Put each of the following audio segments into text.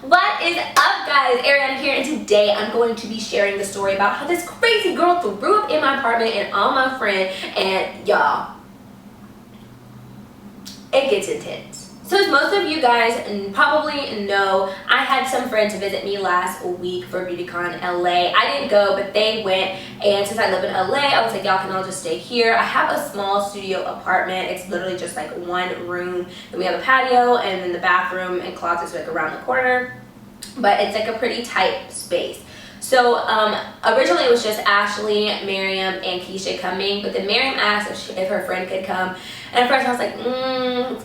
What is up, guys? Arianna here, and today I'm going to be sharing the story about how this crazy girl threw up in my apartment and on my friend, and y'all, it gets intense. So as most of you guys probably know, I had some friends visit me last week for BeautyCon LA. I didn't go, but they went, and since I live in LA, I was like, y'all can all just stay here. I have a small studio apartment. It's literally just like one room, and we have a patio, and then the bathroom and closets like around the corner, but it's like a pretty tight space. So originally it was just Ashley, Miriam, and Keisha coming, but then Miriam asked if her friend could come, and at first I was like,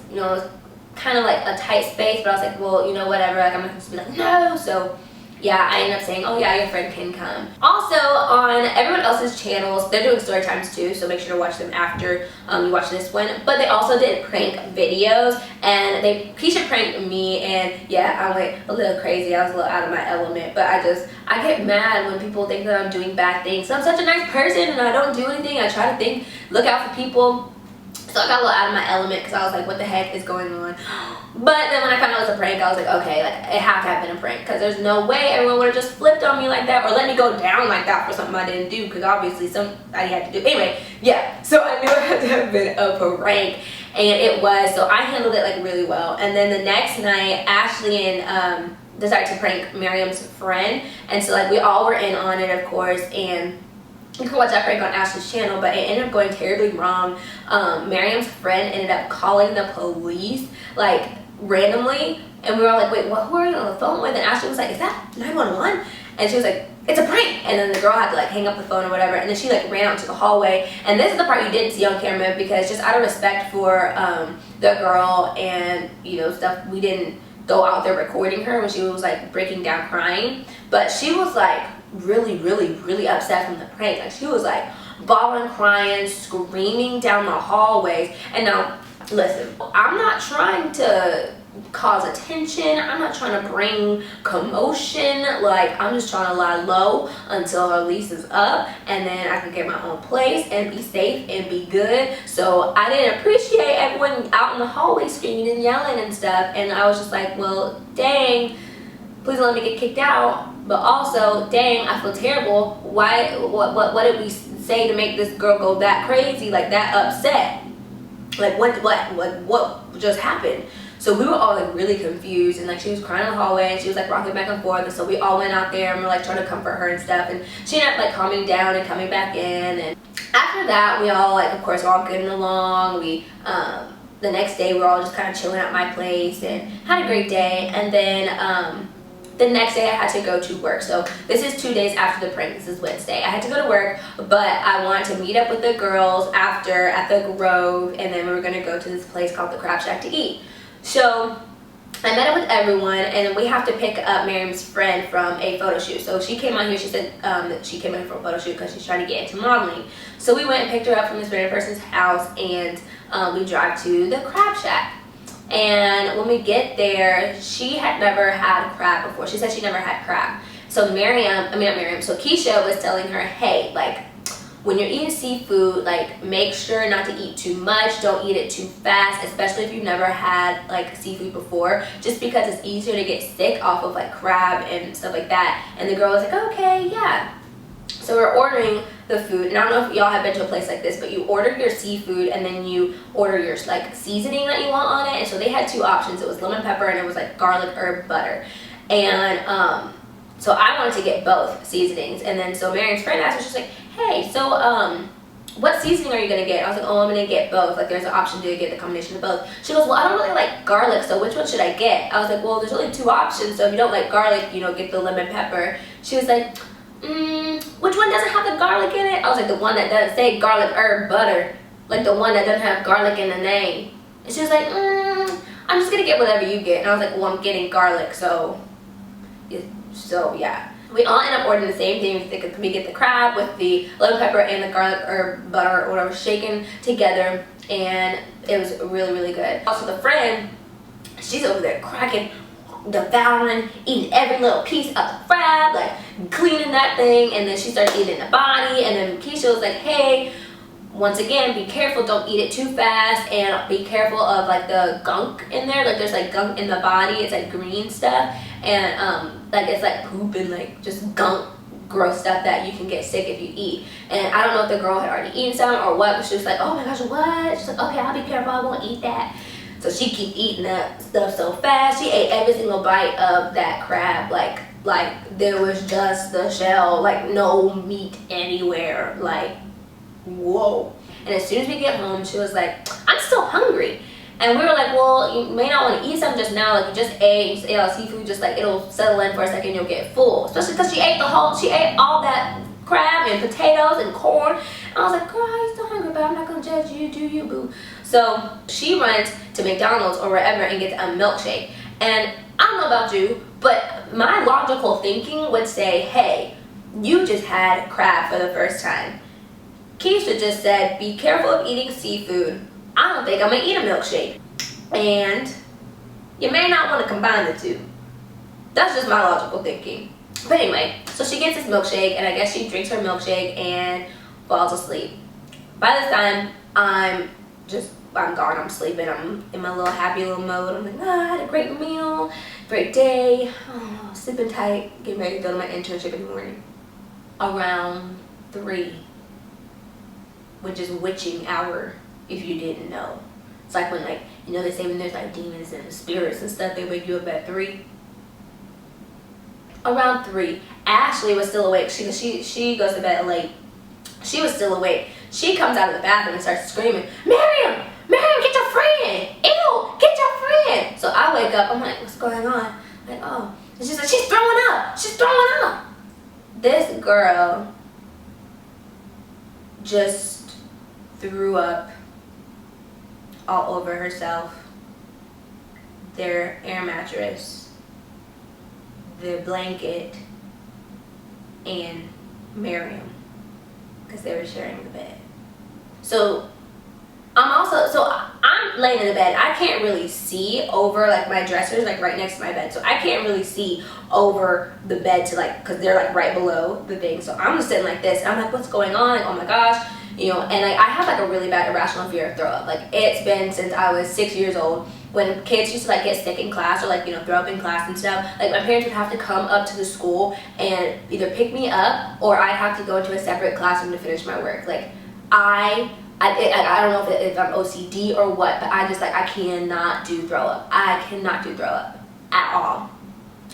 you know, kind of like a tight space, but I was like, well, you know, whatever, like I'm not supposed to be like, no. So yeah, I ended up saying, oh yeah, your friend can come. Also, on everyone else's channels, they're doing Storytimes too, so make sure to watch them after you watch this one. But they also did prank videos, and Keisha pranked me, and yeah, I went a little crazy. I was a little out of my element, but I get mad when people think that I'm doing bad things. So I'm such a nice person, and I don't do anything. I try to look out for people. So I got a little out of my element because I was like, what the heck is going on? But then when I found out it was a prank, I was like, okay, like it had to have been a prank, because there's no way everyone would have just flipped on me like that or let me go down like that for something I didn't do, because obviously somebody had to do. Anyway, yeah, so I knew it had to have been a prank, and it was. So I handled it like really well. And then the next night, Ashley and decided to prank Miriam's friend, and so like we all were in on it, of course, and you can watch that prank on Ashley's channel, but it ended up going terribly wrong. Miriam's friend ended up calling the police, like, randomly, and we were all like, wait, who are you on the phone with? And Ashley was like, is that 911? And she was like, it's a prank. And then the girl had to like hang up the phone or whatever, and then she like ran out to the hallway. And this is the part you didn't see on camera, because just out of respect for the girl and, you know, stuff, we didn't go out there recording her when she was like breaking down crying. But she was like really upset from the prank. Like she was like bawling, crying, screaming down the hallways. And now listen, I'm not trying to cause attention, I'm not trying to bring commotion, like I'm just trying to lie low until her lease is up, and then I can get my own place and be safe and be good. So I didn't appreciate everyone out in the hallway screaming and yelling and stuff, and I was just like, well, dang, please don't let me get kicked out. But also, dang, I feel terrible. Why? What did we say to make this girl go that crazy, like that upset? Like what just happened? So we were all like really confused, and like she was crying in the hallway, and she was like rocking back and forth. And so we all went out there and we're like trying to comfort her and stuff. And she ended up like calming down and coming back in. And after that, we all like, of course, we're all getting along. We the next day we're all just kind of chilling at my place and had a great day. And then the next day I had to go to work. So this is 2 days after the prank. This is Wednesday. I had to go to work, but I wanted to meet up with the girls after at the Grove, and then we were going to go to this place called the Crab Shack to eat. So I met up with everyone, and then we have to pick up Miriam's friend from a photo shoot. So she came on here, she said that she came in for a photo shoot because she's trying to get into modeling. So we went and picked her up from this random person's house, and we drive to the Crab Shack. And when we get there, she had never had crab before. She said she never had crab. So so Keisha was telling her, hey, like, when you're eating seafood, like, make sure not to eat too much. Don't eat it too fast, especially if you've never had like seafood before, just because it's easier to get sick off of like crab and stuff like that. And the girl was like, okay, yeah. So we're ordering the food, and I don't know if y'all have been to a place like this, but you order your seafood and then you order your like seasoning that you want on it. And so they had two options. It was lemon pepper and it was like garlic herb butter. And so I wanted to get both seasonings. And then so Miriam's friend asked me, she's like, hey, so what seasoning are you gonna get? I was like, oh, I'm gonna get both. Like there's an option to get the combination of both. She goes, well, I don't really like garlic, so which one should I get? I was like, well, there's only two options, so if you don't like garlic, you know, get the lemon pepper. She was like, which one doesn't have the garlic in it? I was like, the one that doesn't say garlic herb butter, like the one that doesn't have garlic in the name. And she was like, I'm just gonna get whatever you get. And I was like, well, I'm getting garlic, so yeah. We all end up ordering the same thing. We get the crab with the lemon pepper and the garlic herb butter or whatever shaken together, and it was really good. Also, the friend, she's over there cracking, devouring, eating every little piece of the crab, like cleaning that thing, and then she started eating the body. And then Keisha was like, hey, once again, be careful, don't eat it too fast, and be careful of like the gunk in there. Like there's like gunk in the body, it's like green stuff. and like it's like poop and like just gunk, gross stuff that you can get sick if you eat. And I don't know if the girl had already eaten some or what, but she was like, oh my gosh, what? She's like, okay, I'll be careful, I won't eat that. So she keep eating that stuff so fast. She ate every single bite of that crab, like there was just the shell, like no meat anywhere, like whoa. And as soon as we get home, she was like, I'm still hungry. And we were like, well, you may not want to eat something just now, like you just ate all seafood, just like it'll settle in for a second, you'll get full. Especially because she ate all that crab and potatoes and corn. And I was like, girl, I'm still hungry, but I'm not gonna judge you, do you, boo? So she runs to McDonald's or wherever and gets a milkshake. And I don't know about you, but my logical thinking would say, hey, you just had crab for the first time. Keisha just said, be careful of eating seafood. I don't think I'm gonna eat a milkshake. And you may not want to combine the two. That's just my logical thinking. But anyway, so she gets this milkshake, and I guess she drinks her milkshake and falls asleep. By this time, I'm gone, I'm sleeping, I'm in my little happy little mode. I'm like, I had a great meal, great day, sleeping tight, getting ready to go to my internship in the morning. Around 3, which is witching hour, if you didn't know. It's like when, like, you know, they say when there's like demons and spirits and stuff, they wake you up at 3. Around 3, Ashley was still awake. She goes to bed late. She was still awake. She comes out of the bathroom and starts screaming, Miriam, get your friend! Ew, get your friend! So I wake up, I'm like, what's going on? I'm like, oh. And she's like, she's throwing up! She's throwing up! This girl just threw up all over herself, their air mattress, their blanket, and Miriam, because they were sharing the bed. So I'm laying in the bed. I can't really see over, like, my dressers, like right next to my bed, so I can't really see over the bed to, like, because they're like right below the thing. So I'm just sitting like this, and I'm like, what's going on? Like, oh my gosh, you know. And like, I have like a really bad irrational fear of throw up. Like, it's been since I was 6 years old. When kids used to like get sick in class or like, you know, throw up in class and stuff, like my parents would have to come up to the school and either pick me up or I'd have to go into a separate classroom to finish my work. Like, I don't know if I'm OCD or what, but I just, like, I cannot do throw up. I cannot do throw up at all.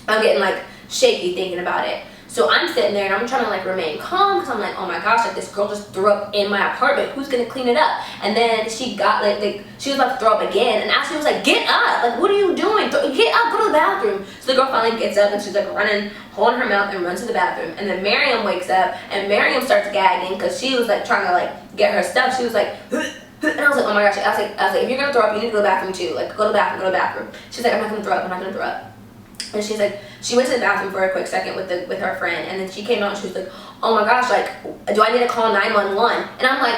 I'm getting like shaky thinking about it. So I'm sitting there and I'm trying to like remain calm because I'm like, oh my gosh, like this girl just threw up in my apartment. Who's gonna clean it up? And then she got like she was about to throw up again, and Ashley was like, get up! Like, what are you doing? Get up, go to the bathroom. So the girl finally gets up and she's like running, holding her mouth, and runs to the bathroom. And then Miriam wakes up and Miriam starts gagging because she was like trying to like get her stuff. She was like, and I was like, oh my gosh. I was like, if you're gonna throw up, you need to go to the bathroom too. Like, go to the bathroom, go to the bathroom. She's like, I'm not gonna throw up, I'm not gonna throw up. And she's like, she went to the bathroom for a quick second with her friend, and then she came out and she was like, oh my gosh, like, do I need to call 911? And I'm like,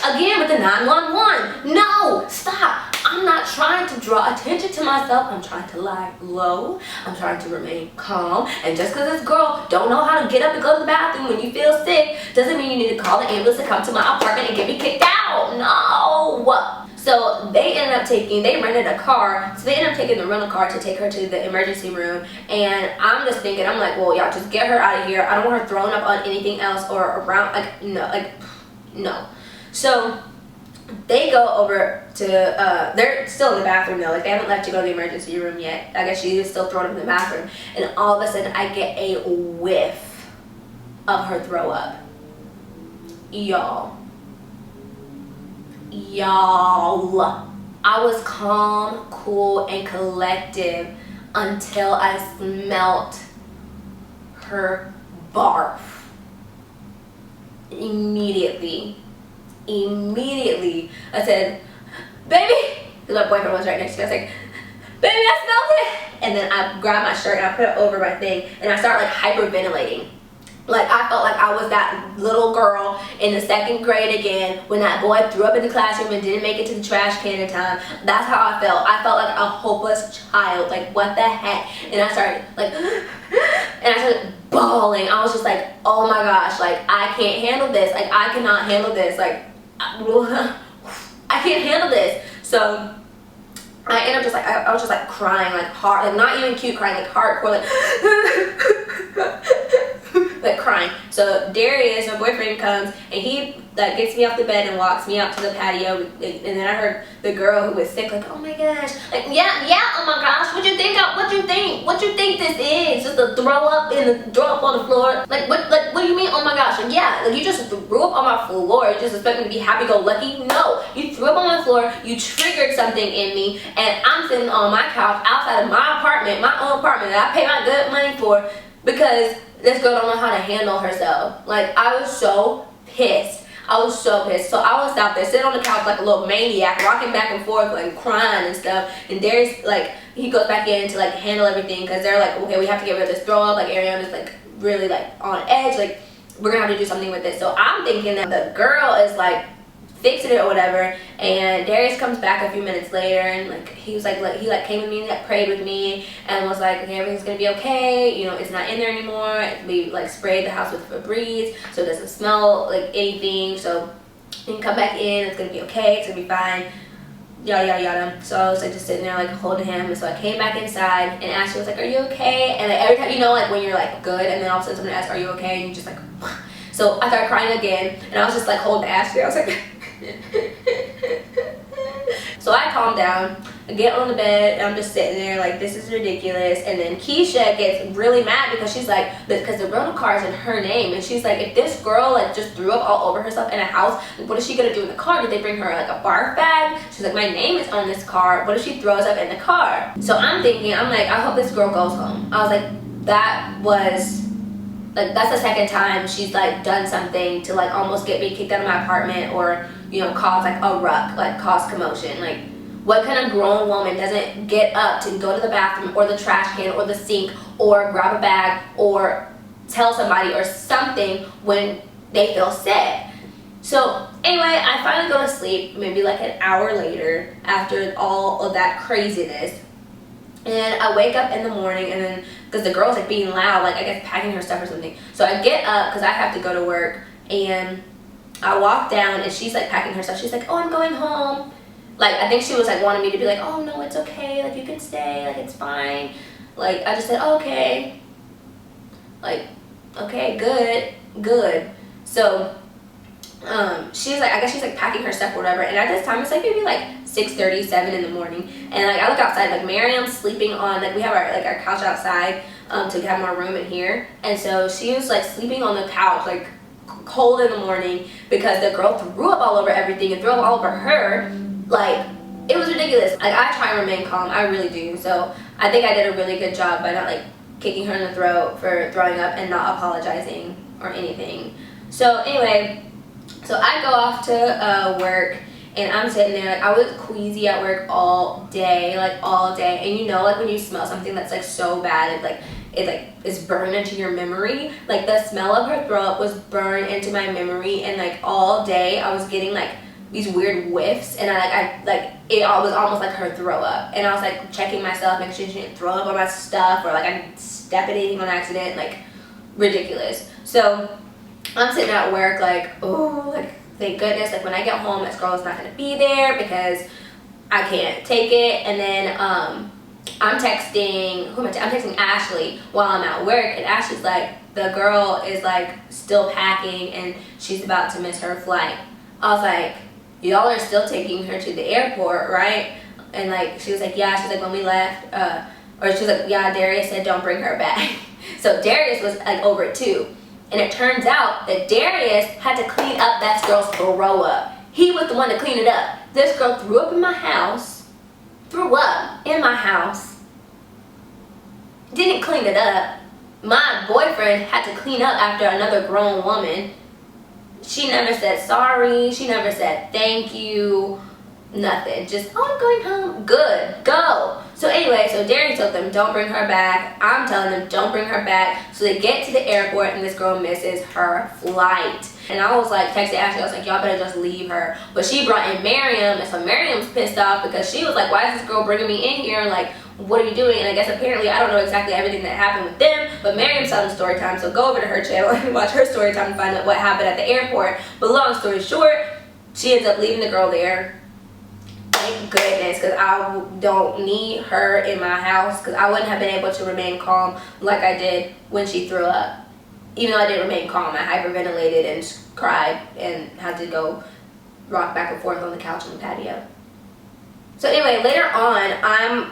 again with the 911. No, stop. I'm not trying to draw attention to myself. I'm trying to lie low. I'm trying to remain calm. And just because this girl don't know how to get up and go to the bathroom when you feel sick doesn't mean you need to call the ambulance to come to my apartment and get me kicked out. No. So they rented a car, so they ended up taking the rental car to take her to the emergency room. And I'm just thinking, I'm like, well, y'all just get her out of here. I don't want her throwing up on anything else or around, no. So they go over to, they're still in the bathroom though, like they haven't left to go to the emergency room yet. I guess she is still throwing up in the bathroom. And all of a sudden I get a whiff of her throw up. Y'all, I was calm, cool, and collective until I smelt her barf. Immediately, I said, baby, because my boyfriend was right next to me. I was like, baby, I smelled it. And then I grabbed my shirt and I put it over my thing, and I started like hyperventilating. Like, I felt like I was that little girl in the 2nd grade again when that boy threw up in the classroom and didn't make it to the trash can in time. That's how I felt. I felt like a hopeless child. Like, what the heck? And I started, like, and I started bawling. I was just like, oh my gosh, like, I can't handle this. Like, I cannot handle this. Like, I can't handle this. So I ended up just like, I was just like crying like hard, like not even cute crying, like hardcore, like like crying. So Darius, my boyfriend, comes and he like gets me off the bed and walks me out to the patio, and then I heard the girl who was sick like, oh my gosh, like yeah, oh my gosh, what you think this is? Just a throw up on the floor? Like what do you mean, oh my gosh? Like yeah, like you just threw up on my floor, you just expect me to be happy-go-lucky? No, you threw up on my floor, you triggered something in me, and I'm sitting on my couch outside of my apartment, my own apartment that I pay my good money for, because this girl don't know how to handle herself. Like I was so pissed. So I was out there sitting on the couch like a little maniac, rocking back and forth, like crying and stuff. And Darius, like, he goes back in to like handle everything, because they're like, okay, we have to get rid of this throw up. Like Arianna's like really like on edge. Like we're gonna have to do something with this. So I'm thinking that the girl is like fixing it or whatever. And Darius comes back a few minutes later, and like he was like he like came with me and like prayed with me and was like, okay, everything's gonna be okay, you know, it's not in there anymore. We like sprayed the house with UberEats so it doesn't smell like anything, so you can come back in, it's gonna be okay, it's gonna be fine, yada yada yada. So I was like just sitting there like holding him, and so I came back inside and Ashley was like, are you okay? And like every time, you know, like when you're like good and then all of a sudden someone asks, are you okay? And you just like so I started crying again, and I was just like holding Ashley. I was like so I calm down, I get on the bed, and I'm just sitting there like, this is ridiculous. And then Keisha gets really mad because she's like, because the rental car is in her name, and she's like, if this girl like just threw up all over herself in a house, like, what is she gonna do in the car? Did they bring her like a barf bag? She's like, my name is on this car, what if she throws up in the car? So I'm thinking, I'm like, I hope this girl goes home. I was like, that's the second time she's like done something to like almost get me kicked out of my apartment, or you know, cause like a ruck, like cause commotion. Like what kind of grown woman doesn't get up to go to the bathroom or the trash can or the sink or grab a bag or tell somebody or something when they feel sick? So anyway, I finally go to sleep maybe like an hour later after all of that craziness. And I wake up in the morning, and then because the girl's like being loud, like I guess packing her stuff or something. So I get up because I have to go to work, and I walk down and she's like packing her stuff. She's like, oh, I'm going home. Like I think she was like wanting me to be like, oh no, it's okay, like you can stay, like it's fine. Like I just said, oh, okay. Like, okay, good. So she's like, I guess she's like packing her stuff or whatever, and at this time it's like maybe like 6:37 in the morning, and like I look outside, like Miriam's sleeping on, like we have our couch outside to have more room in here, and so she was like sleeping on the couch like cold in the morning because the girl threw up all over everything and threw up all over her. Like it was ridiculous. Like I try and remain calm, I really do. So I think I did a really good job by not like kicking her in the throat for throwing up and not apologizing or anything. So anyway, so I go off to work, and I'm sitting there, like I was queasy at work all day, and you know, like when you smell something that's like so bad, it is burned into your memory. Like the smell of her throw up was burned into my memory, and like all day I was getting like these weird whiffs, and it was almost like her throw up, and I was like checking myself, making sure she didn't throw up on my stuff, or like I didn't step in anything on accident, like ridiculous. So I'm sitting at work like, oh, like thank goodness, like when I get home, this girl is not gonna be there because I can't take it. And then I'm texting, I'm texting Ashley while I'm at work, and Ashley's like, the girl is like still packing and she's about to miss her flight. I was like, y'all are still taking her to the airport, right? And like she was like, yeah. She's like, when we left, or she was like, yeah, Darius said don't bring her back. So Darius was like over it too. And it turns out that Darius had to clean up that girl's throw up. He was the one to clean it up. This girl threw up in my house, didn't clean it up. My boyfriend had to clean up after another grown woman. She never said sorry, she never said thank you, nothing. Just, oh, I'm going home. Good, go. So anyway, so Darius told them, don't bring her back. I'm telling them, don't bring her back. So they get to the airport, and this girl misses her flight. And I was like, texting Ashley, I was like, y'all better just leave her. But she brought in Miriam, and so Miriam's pissed off because she was like, why is this girl bringing me in here? Like, what are you doing? And I guess apparently, I don't know exactly everything that happened with them, but Miriam's telling Storytime, so go over to her channel and watch her Storytime and find out what happened at the airport. But long story short, she ends up leaving the girl there. thank goodness, because I don't need her in my house, because I wouldn't have been able to remain calm like I did when she threw up. Even though I didn't remain calm, I hyperventilated and cried and had to go rock back and forth on the couch on the patio. So anyway, later on, I'm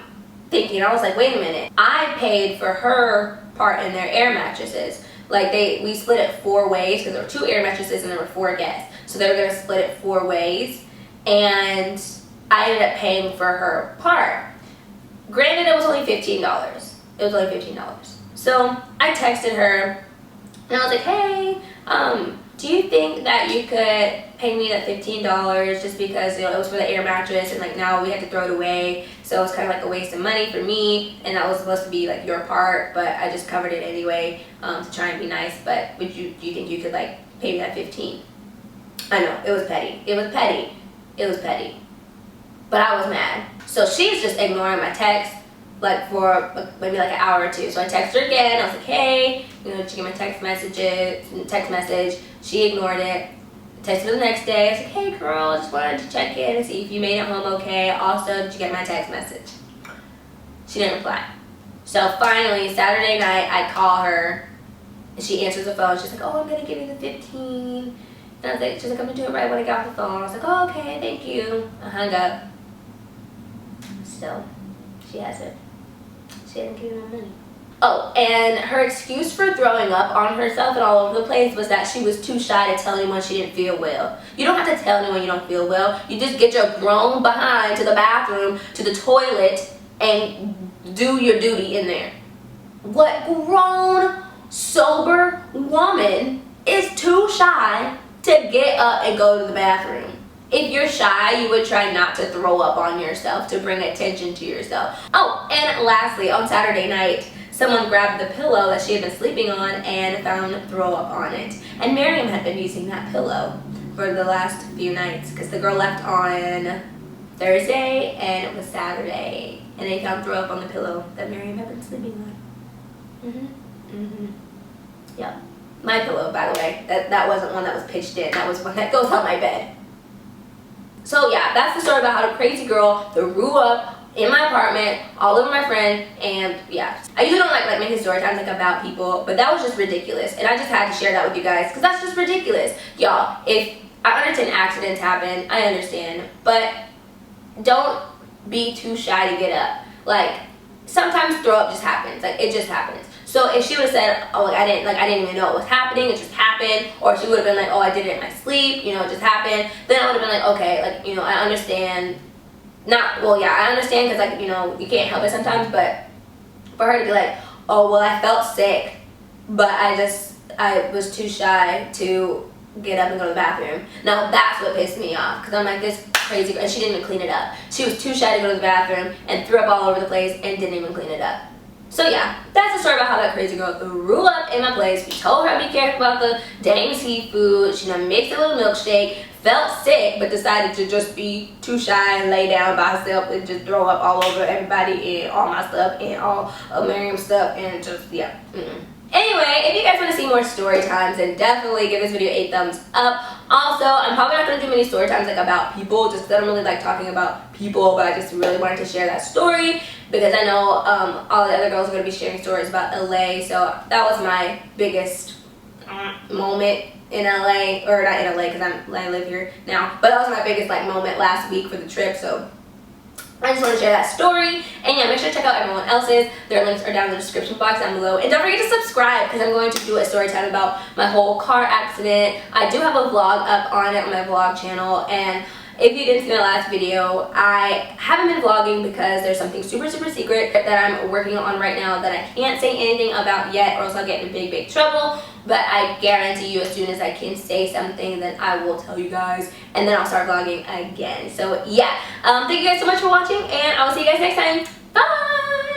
thinking, I was like, wait a minute. I paid for her part in their air mattresses. Like we split it 4 ways, because there were 2 air mattresses and there were 4 guests. So they were going to split it 4 ways. And I ended up paying for her part. Granted, it was only $15. It was only $15. So I texted her and I was like, hey, do you think that you could pay me that $15 just because, you know, it was for the air mattress and like now we had to throw it away, so it was kind of like a waste of money for me, and that was supposed to be like your part, but I just covered it anyway to try and be nice. But do you think you could like pay me that $15? I know, it was petty. It was petty. It was petty. But I was mad. So she's just ignoring my text like for maybe like an hour or 2. So I texted her again. I was like, hey, you know, did you get my text message? She ignored it. Texted her the next day. I was like, hey girl, I just wanted to check in and see if you made it home okay. Also, did you get my text message? She didn't reply. So finally, Saturday night, I call her and she answers the phone. She's like, oh, I'm gonna give you the 15. And I was like, she's like, I'm gonna do it right when I get off the phone. I was like, oh, okay, thank you. I hung up. So she hasn't. She hasn't given me money. Oh, and her excuse for throwing up on herself and all over the place was that she was too shy to tell anyone she didn't feel well. You don't have to tell anyone you don't feel well. You just get your grown behind to the bathroom, to the toilet, and do your duty in there. What grown, sober woman is too shy to get up and go to the bathroom? If you're shy, you would try not to throw up on yourself to bring attention to yourself. Oh, and lastly, on Saturday night, someone grabbed the pillow that she had been sleeping on and found throw up on it. And Miriam had been using that pillow for the last few nights because the girl left on Thursday and it was Saturday. And they found throw up on the pillow that Miriam had been sleeping on. Yep. My pillow, by the way. That wasn't one that was pitched in. That was one that goes on my bed. So yeah, that's the story about how the crazy girl threw up in my apartment, all over my friend, and yeah. I usually don't like making story times like about people, but that was just ridiculous, and I just had to share that with you guys, because that's just ridiculous. Y'all, if I understand accidents happen, I understand, but don't be too shy to get up. Like, sometimes throw up just happens, like it just happens. So if she would have said, oh, I didn't even know it was happening, it just happened, or she would have been like, oh, I did it in my sleep, you know, it just happened, then I would have been like, okay, like, you know, I understand. I understand because, like, you know, you can't help it sometimes, but for her to be like, oh, well, I felt sick, but I was too shy to get up and go to the bathroom. Now, that's what pissed me off, because I'm like, this crazy girl, and she didn't even clean it up. She was too shy to go to the bathroom and threw up all over the place and didn't even clean it up. So yeah, that's the story about how that crazy girl threw up in my place. We told her to be careful about the dang seafood. She done mixed a little milkshake, felt sick, but decided to just be too shy and lay down by herself and just throw up all over everybody and all my stuff and all of Miriam's stuff and just, yeah. Anyway, if you guys want to see more story times, then definitely give this video a thumbs up. Also, I'm probably not going to do many story times like about people, just because I don't really like talking about people, but I just really wanted to share that story because I know all the other girls are going to be sharing stories about LA, so that was my biggest moment in LA, or not in LA because I live here now, but that was my biggest like moment last week for the trip, so I just want to share that story. And yeah, make sure to check out everyone else's. Their links are down in the description box down below. And don't forget to subscribe because I'm going to do a story time about my whole car accident. I do have a vlog up on it on my vlog channel. And if you didn't see my last video, I haven't been vlogging because there's something super secret that I'm working on right now that I can't say anything about yet, or else I'll get in big trouble. But I guarantee you, as soon as I can say something, then I will tell you guys, and then I'll start vlogging again. So yeah, thank you guys so much for watching, and I will see you guys next time. Bye!